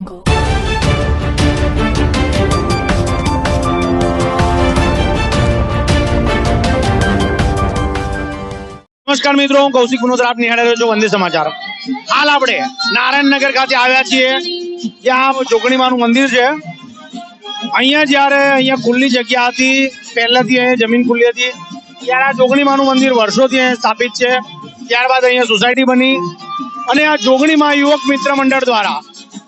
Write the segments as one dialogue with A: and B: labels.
A: નમસ્કાર મિત્રો, હું કૌશિક ગુનોત્રા, આપ નિહાળી રહ્યો છો વંદે સમાચાર। હાલ આપણે નારાયણનગર ખાતે આવ્યા છીએ, જ્યાં જોગણીમાનું મંદિર છે। અહીંયા જ્યારે અહીંયા ખુલ્લી જગ્યા હતી, પહેલાથી અહીંયા જમીન ખુલ્લી હતી, ત્યારે આ જોગણીમાનું મંદિર વર્ષોથી અહીંયા સ્થાપિત છે। ત્યારબાદ અહીંયા સોસાયટી બની અને આ જોગણીમાં યુવક મિત્ર મંડળ દ્વારા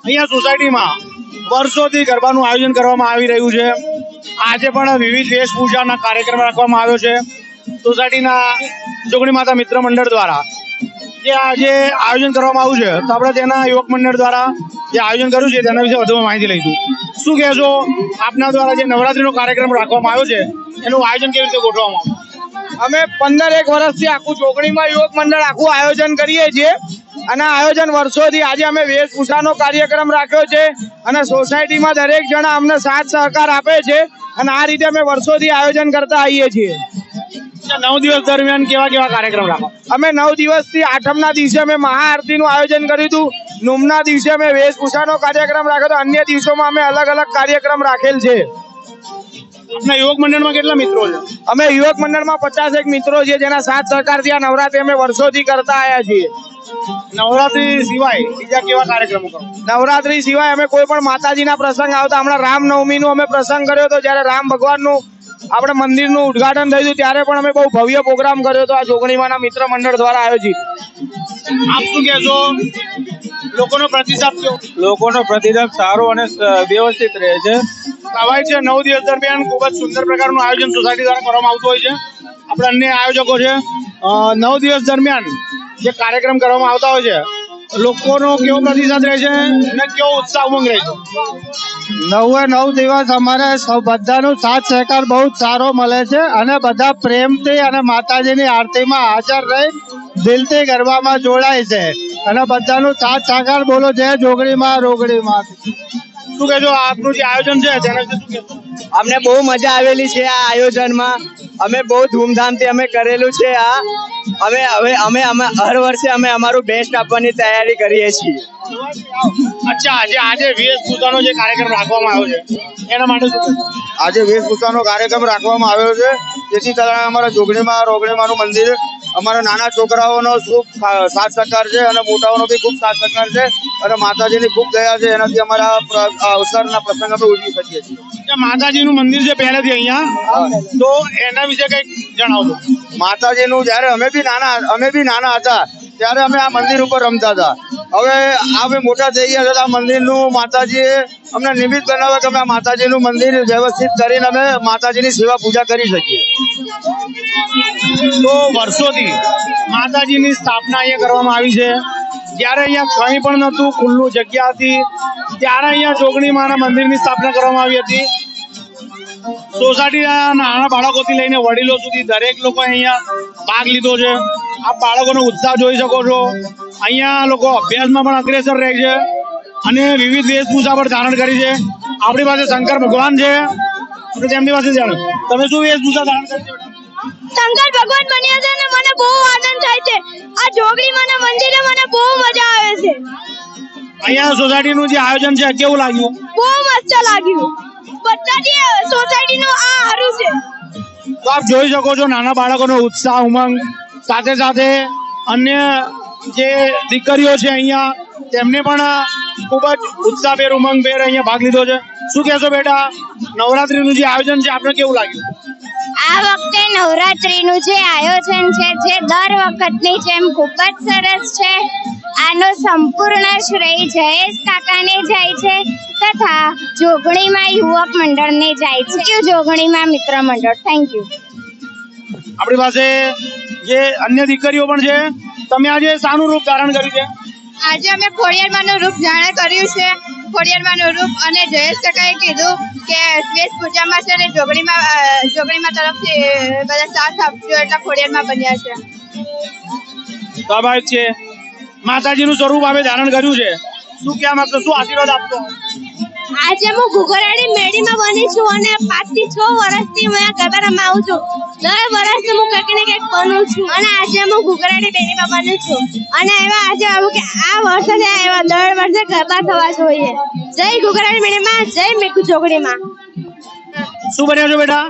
A: અહીંયા સોસાયટીમાં વર્ષોથી ગરબાનું આયોજન કરવામાં આવી રહ્યું છે। આજે પણ વિવિધ વેશભૂષાના કાર્યક્રમ રાખવામાં આવ્યો છે સોસાયટીના જોગણી માતા મિત્ર મંડળ દ્વારા। જે આજે આયોજન કરવામાં આવ્યું છે, તો આપણે તેના યુવક મંડળ દ્વારા જે આયોજન કર્યું છે તેના વિશે વધુ માહિતી લઈશું। શું કહેશો, આપના દ્વારા જે નવરાત્રીનો કાર્યક્રમ રાખવામાં આવ્યો છે એનું આયોજન કેવી રીતે ગોઠવવામાં આવ્યું?
B: અમે 15 વર્ષથી આખું જોગણીમાં યુવક મંડળ આખું આયોજન કરીએ છીએ અને આયોજન વર્ષોથી આજે અમે વેશભૂષાનો કાર્યક્રમ રાખ્યો છે અને સોસાયટીમાં દરેક જણા અમને સાથ સહકાર આપે છે અને આ રીતે અમે વર્ષોથી આયોજન કરતા આવીએ છીએ।
A: 9 દિવસ દરમિયાન કેવા કેવા કાર્યક્રમ રાખો?
B: અમે 9 દિવસથી આઠમના દિવસે અમે મહાઆરતીનું આયોજન કર્યું હતું, નોમના દિવસે અમે વેશભૂષાનો કાર્યક્રમ રાખ્યો હતો, અન્ય દિવસોમાં અમે અલગ અલગ કાર્યક્રમ રાખેલ છે।
A: આપના યુવક મંડળમાં કેટલા મિત્રો છે?
B: અમે યુવક મંડળમાં 50 મિત્રો છે, જેના સાથ સહકારથી આ નવરાત્રી અમે વર્ષોથી કરતા આવ્યા છીએ।
A: નવરાત્રી સિવાય બીજા કેવા કાર્યક્રમો કરો?
B: નવરાત્રી સિવાય અમે કોઈ પણ માતાજીના પ્રસંગ આવતા, હમણાં રામનવમીનું અમે પ્રસંગ કર્યો હતો, જ્યારે રામ ભગવાનનું આપણે મંદિરનું ઉદ્ઘાટન થયું હતું ત્યારે પણ અમે બહુ ભવ્ય પ્રોગ્રામ કર્યો હતો આ જોગણીમાના મિત્ર મંડળ દ્વારા આયોજિત।
A: આપ શું કહેશો, લોકોનો પ્રતિસાદ કેવો?
C: લોકોનો પ્રતિસાદ સારો અને વ્યવસ્થિત રહે છે।
A: સ્વાભાવિક છે, 9 દિવસ દરમિયાન ખૂબ જ સુંદર પ્રકારનું આયોજન સોસાયટી દ્વારા કરવામાં આવતું હોય છે। આપણે અન્ય આયોજકો છે, 9 દિવસ દરમિયાન જે કાર્યક્રમ કરવામાં આવતા હોય છે, લોકોનો કેવો પ્રતિસાદ રહે છે અને કેવો ઉત્સાહ ઉમંગ રહે છે?
B: 9 દિવસ અમારે બધાનો સાથ સહકાર બહુ સારો મળે છે અને બધા પ્રેમથી અને માતાજીની આરતીમાં હાજર રહી દિલથી ગરબામાં જોડાય છે અને બધાનો સાથ સહકાર બોલો જય જોગણીમાં રોગણીમાં।
A: શું કહેજો, આપનું જે આયોજન છે તેના વિશે શું કહેશો?
B: અમને બહુ મજા આવેલી છે આ આયોજનમાં, અમે બહુ ધૂમધામથી અમે કરેલું છે આ। અમે હર વર્ષે અમે અમારું બેસ્ટ આપવાની તૈયારી કરીએ છીએ।
A: અચ્છા, આજે વેશભૂષાનો જે કાર્યક્રમ રાખવામાં આવ્યો છે એના માટે શું કહેશો?
D: આજે વેશભૂષાનો કાર્યક્રમ રાખવામાં આવ્યો છે, જેથી કારણે અમારા જોગણીમાં રોગણીમાનું મંદિર અમારા નાના છોકરાઓનો ખૂબ સાથ સહકાર છે અને મોટાઓનો બી ખૂબ સાથ સહકાર છે અને માતાજીની ખૂબ દયા છે, એનાથી અમારા અવસરના પ્રસંગ અમે ઉજવી શકીએ છીએ।
A: માતાજીનું મંદિર છે પહેલેથી અહીંયા, તો એના વિશે કંઈક જણાવજો।
D: માતાજીનું જ્યારે અમે બી નાના હતા ત્યારે અમે આ મંદિર ઉપર રમતા હતા। હવે અમે મોટા થઈ ગયા હતા, આ મંદિરનું માતાજીએ અમને નિમિત્ત બનાવ્યા કે અમે આ માતાજીનું મંદિર વ્યવસ્થિત કરીને અમે માતાજીની સેવા પૂજા કરી શકીએ।
A: તો વર્ષોથી માતાજીની સ્થાપના અહીંયા કરવામાં આવી છે। જ્યારે અહીંયા કંઈ પણ નહોતું, ખુલ્લું જગ્યા હતી, ત્યારે અહીંયા જોગણીમાના મંદિરની સ્થાપના કરવામાં આવી હતી। સોસાયટીના નાના બાળકોથી લઈને વડીલો સુધી દરેક લોકો અહીંયા ભાગ લીધો છે। આ બાળકોનો ઉત્સાહ જોઈ શકો છો। અહીંયા લોકો અભ્યાસમાં પણ અગ્રેસર રહે છે અને વિવિધ વેશભૂષા પણ ધારણ કરી છે। આપણી પાસે શંકર ભગવાન છે, તેમની પાસે જાણો, તમે શું વેશભૂષા ધારણ કરી છે?
E: શંકર ભગવાન બન્યા છે અને મને બહુ આનંદ થાય છે। આ જોગણીમાના મંદિરે મને બહુ મજા આવે છે।
A: અહીંયા સોસાયટીનું જે આયોજન છે કેવું લાગ્યું?
E: બહુ મસ્ત લાગ્યું, બધાથી સોસાયટીનું આ સારું છે।
A: તો આપ જોઈ શકો છો નાના બાળકોનો ઉત્સાહ ઉમંગ, સાથે સાથે અન્ય જે દીકરીઓ છે અહીંયા તેમને પણ ખૂબ જ ઉત્સાહભેર ઉમંગભેર અહીંયા ભાગ લીધો છે। શું કહેશો બેટા, નવરાત્રીનું જે આયોજન છે આપને કેવું લાગ્યું?
E: આ વખતે નવરાત્રીનું જે આયોજન છે જે દર વખતની જેમ ખૂબ જ સરસ છે। આનો સંપૂર્ણ શ્રેય જયેશ કાકાને જાય છે તથા જોગણીમાં યુવક મંડળને જાય છે। જોગણીમાં મિત્ર મંડળ, થેન્ક યુ।
A: આપણી પાસે જે અન્ય દીકરીઓ પણ છે, તમે આજે શાનું રૂપ ધારણ કર્યું છે?
E: આજે અમે ખોડિયારમાંનું રૂપ ધારણ કર્યું છે, ખોડિયારમાંનું રૂપ, અને જયેશ કાકાએ કીધું કે વેશભૂષામાં છે ને જોગણીમાં તરફથી બધા સાથ આપજો એટલે ખોડિયારમાં બન્યા છે।
A: સ્વાભાવિક છે, માતાજીનું સ્વરૂપ આપણે ધારણ કર્યું છે, શું કહેવા માંગશો, શું આશીર્વાદ આપશો?
E: આજે હું ઘુઘરાડી મેળીમાં બની છું અને 5 થી 6 વર્ષથી હું ગરબા રમવા આવું છું દર વર્ષે હું કંઈક ને કંઈક બનું છું અને આજે હું ઘૂઘરાની બેની બાબાની છું અને એવા આજે આવું કે આ વર્ષે ને એવા દર વર્ષે ગરબા થવા જોઈએ. જય ઘૂઘરાની બેનીમાં, જય મેઘુ જોગણીમાં.
A: શું બન્યા છો બેટા?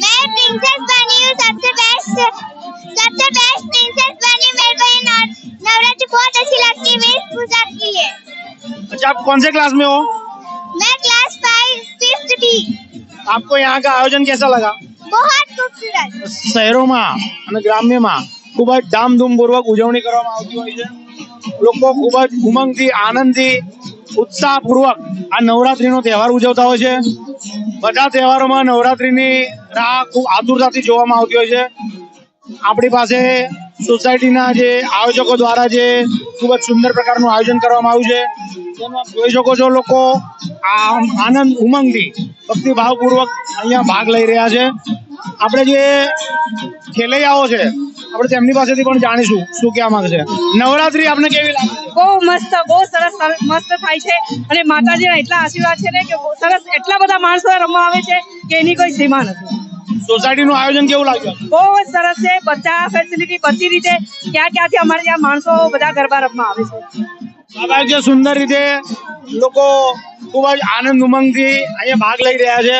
E: मैं प्रिंसेस बनी हूँ, सबसे बेस्ट प्रिंसेस बनी. मेरे को ये नवरात्रि बहुत अच्छी लगती है वेशभूषा के लिए.
A: अच्छा, आप कौन से क्लास में हो?
E: मैं क्लास 5th B.
A: आपको यहाँ का आयोजन कैसा लगा?
E: बहुत खूबसूरत.
A: શહેરોમાં અને ગ્રામ્યમાં ખૂબ જ ધામધૂમપૂર્વક ઉજવણી કરવામાં આવતી હોય છે. લોકો ખૂબ જ ઉમંગથી, આનંદથી, ઉત્સાહપૂર્વક આ નવરાત્રીનો તહેવાર ઉજવતા હોય છે. બધા તહેવારોમાં નવરાત્રીની રાહ ખૂબ આતુરતાથી જોવામાં આવતી હોય છે. આપણી પાસે સોસાયટીના જે આયોજકો દ્વારા જે ખૂબ જ સુંદર પ્રકારનું આયોજન કરવામાં આવ્યું છે, તેમાં આપ જોઈ શકો છો લોકો આનંદ ઉમંગથી ભક્તિભાવપૂર્વક અહીંયા ભાગ લઈ રહ્યા છે. આપણે જે ખેલૈયાઓ છે આપણે તેમની પાસેથી પણ જાણીશું શું કહેવા માંગે છે. નવરાત્રી આપને કેવી લાગે?
F: બહુ મસ્ત, બહુ સરસ મસ્ત થાય છે અને માતાજીના એટલા આશીર્વાદ છે ને કે બહુ સરસ, એટલા બધા માણસો રમવા આવે છે કે એની કોઈ સીમા નથી.
A: સોસાયટીનું આયોજન કેવું લાગ્યું?
F: બહુ જ સરસ છે, બધા ફેસિલિટી બધી રીતે, ક્યાંથી અમારે ત્યાં માણસો બધા ગરબા રમવા આવે છે.
A: સ્વાભાવિક છે, સુંદર રીતે લોકો ખૂબ જ આનંદ ઉમંગથી અહીંયા ભાગ લઈ રહ્યા છે.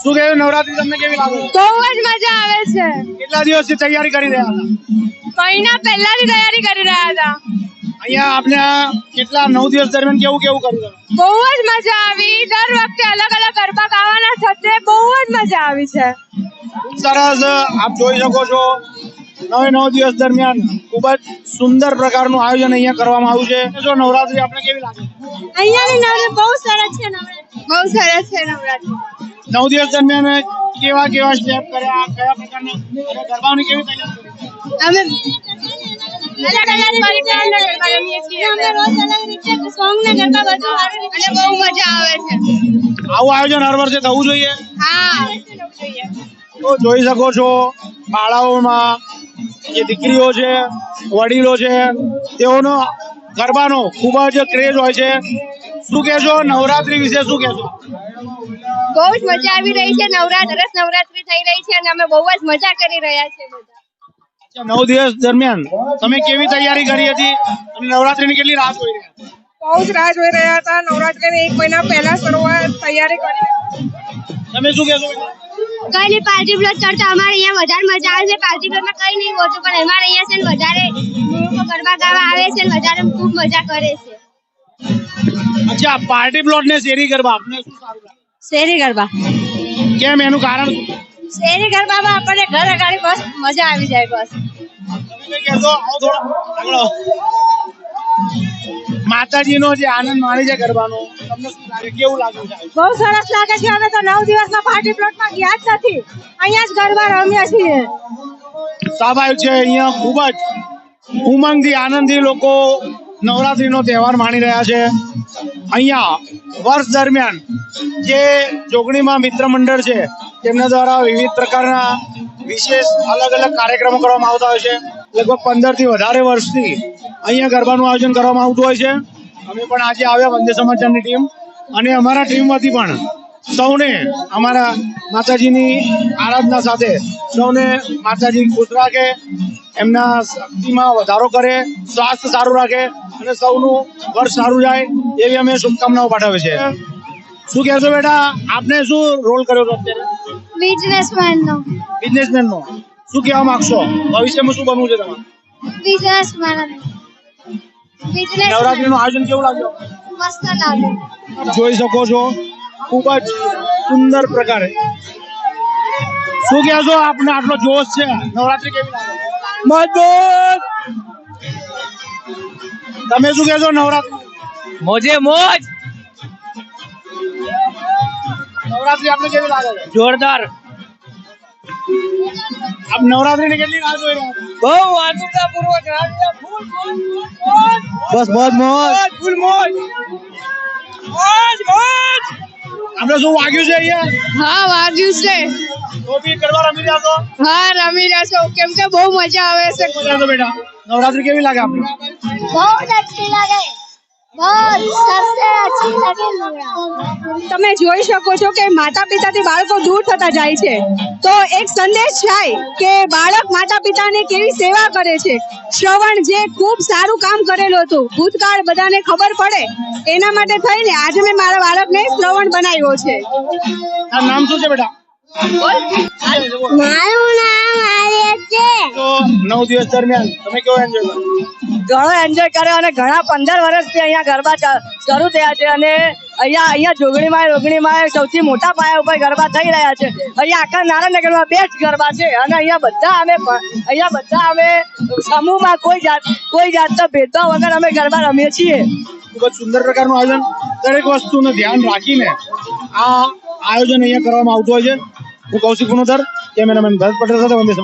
A: શું કહેવું, નવરાત્રી તમને કેવી લાગે?
E: બહુ જ મજા આવે છે.
A: કેટલા દિવસથી તૈયારી કરી રહ્યા હતા?
E: મહિના પહેલાથી તૈયારી કરી રહ્યા હતા.
A: અહીંયા આપણે કેટલા 9 દિવસ દરમિયાન કેવું કર્યું?
E: બહુ જ મજા આવી. દર વખતે અલગ અલગ ગરબા ગાવાના સાથે બહુ જ મજા આવી છે.
A: ખૂબ સરસ. આપ જોઈ શકો છો 9 દિવસ દરમિયાન ખૂબ જ સુંદર પ્રકારનું આયોજન અહીંયા કરવામાં આવ્યું છે. જો નવરાત્રી આપણે કેવી લાગે?
E: અહીંયાની નવરાત્રી બહુ સરસ છે. બહુ સરસ છે નવરાત્રી.
A: 9 દિવસ દરમિયાન કેવા સ્ટેપ કર્યા, કયા પ્રકારના ગરબાની કેવી તૈયારી કરી?
E: અમે અલગ ગરબા રમીએ છીએ. અમે રોજ અલગ રીતે સોંગ ને ગરબા બધું અને બહુ મજા આવે છે.
A: આવું આયોજન હર વર્ષે થવું જોઈએ.
E: હા,
A: તો જોઈ શકો છો બાળાઓમાં જે દીકરીઓ છે, વડીલો છે, તેઓનો ગરબાનો ખૂબ જ ક્રેઝ હોય છે. શું કહેશો નવરાત્રી વિશે? શું કહેશો?
E: બહુ જ મજા આવી રહી છે. નવરાત્રી થઈ રહી છે અને અમે બહુ જ મજા કરી રહ્યા છીએ બધા.
A: 9 દિવસ દરમિયાન તમે કેવી તૈયારી કરી હતી અને નવરાત્રીની કેટલી રાહ જોઈ રહ્યા?
F: બહુ જ રાહ જોઈ રહ્યા હતા. નવરાત્રીને 1 મહિના પહેલા શરૂઆત તૈયારી કરી.
A: તમે શું કહેશો?
E: કઈ નહીં, પાર્ટી પ્લોટ કરતા અમારે અહીંયા વધારે મજા આવે છે. પાર્ટી પ્લોટમાં કઈ નહીં હોતું પણ અમારે અહીંયા છે ને વધારે લોકો ગરબા ગાવા આવે છે ને વધારે ખૂબ મજા કરે છે.
A: અચ્છા, પાર્ટી પ્લોટ ને શેરી ગરબા આપને શું સારું લાગે?
E: શેરી ગરબા.
A: કેમ, એનું કારણ શું?
E: શેરી ગરબામાં આપણને ઘર અગાડી બસ મજા આવી જાય. બસ
A: તમે કહેશો? આવો થોડો આગળ આવો. માતાજીનો જે આનંદ માણી છે ગરબાનો, તમને શું લાગે, કેવું લાગ્યું છે?
F: બહુ સરસ લાગે છે. અમે તો 9 દિવસમાં પાર્ટી પ્લોટમાં ગયા જ નથી, અહીંયા જ ગરબા રમ્યા છીએ.
A: સ્વાભાવિક છે, અહીંયા ખૂબ જ ઉમંગથી, આનંદથી લોકો નવરાત્રીનો તહેવાર માણી રહ્યા છે. અહીંયા વર્ષ દરમિયાન જે જોગણીમાં મિત્ર મંડળ છે તેમના દ્વારા વિવિધ પ્રકારના વિશેષ અલગ અલગ કાર્યક્રમો કરવામાં આવતા હોય છે. લગભગ 15 થી વધારે વર્ષથી અહીંયા ગરબાનું આયોજન કરવામાં આવતું હોય છે. અમે પણ આજે આવ્યા વંદે સમાચારની ટીમ અને અમારા ટીમમાંથી પણ સૌને અમારા માતાજીની આરાધના સાથે સૌને માતાજી ખુશ રાખે, એમના શક્તિમાં વધારો કરે, સ્વાસ્થ્ય સારું રાખે અને સૌનું વર્ષ સારું જાય એવી અમે શુભકામનાઓ પાઠવીએ છીએ. શું કહેશો બેટા, આપને શું રોલ કર્યો અત્યારે?
E: બિઝનેસમેનનો.
A: બિઝનેસમેનનો. શું કહેવા માંગશો? ભવિષ્યમાં શું બનવું છે તમારે?
E: બિઝનેસમેન.
A: નવરાત્રીનું આયોજન કેવું લાગ્યું?
E: મસ્ત લાગે.
A: જોઈ શકો છો ખૂબ જ સુંદર પ્રકારે. શું કહેશો, આપને આટલો જોશ છે, નવરાત્રી કેવી લાગે? મજબૂત. તમે શું કહેશો? નવરાત્રી
F: મોજે મોજ.
A: નવરાત્રી આપને કેવી લાગે છે?
F: જોરદાર.
A: આપ નવરાત્રીની કેટલી રાહ જોઈ રહ્યા છો?
F: બહુ આતુરતા પૂર્વક.
B: બસ મોજ મોજ.
F: ફૂલ મોજ.
A: આપણે શું વાગ્યું છે અહીંયા?
E: હા, વાગ્યું છે.
A: તો બી ગરબા રમી રહ્યા છો?
E: હા, રમી રહ્યા છો કેમ કે બહુ મજા આવે છે.
A: મજા તો બેટા. નવરાત્રી કેવી લાગે આપને?
E: बहुत अच्छी लगे, बहुत सबसे अच्छी लगे नवरात्रि।
F: તમે જોઈ શકો છો કે માતા પિતાથી બાળકો દૂર થતા જાય છે, તો એક સંદેશ થાય કે બાળક માતા પિતાની કેવી સેવા કરે છે. શ્રવણ જે ખૂબ સારું કામ કરેલું હતું, ભૂતકાળ બધાને ખબર પડે એના માટે થઈને આજે મેં મારા બાળકને શ્રવણ બનાવ્યો છે.
A: તારું નામ શું છે બેટા?
E: મારું નામ આર્ય છે.
A: તો 9 દિવસ દરમિયાન તમે કેવો એન્જોય કર્યો?
F: ઘણો એન્જોય કર્યો અને ઘણા 15 વર્ષથી અહીંયા ગરબા શરૂ થયા છે અને અહીંયા જોગણીમાં સૌથી મોટા પાયા ઉપર ગરબા થઈ રહ્યા છે. અહીંયા આખા નારાયણનગરમાં બેસ્ટ ગરબા છે અને અહીંયા બધા અમે સમૂહમાં કોઈ જાતનો ભેદભાવ વગર અમે ગરબા રમીએ છીએ.
A: ખૂબ જ સુંદર પ્રકારનું આયોજન, દરેક વસ્તુનું ધ્યાન રાખીને આ આયોજન અહીંયા કરવામાં આવતું હોય છે. હું કૌશિક પુનોદર, કેમેરામેન ભરત પટેલ સાથે વંદે સમાચાર.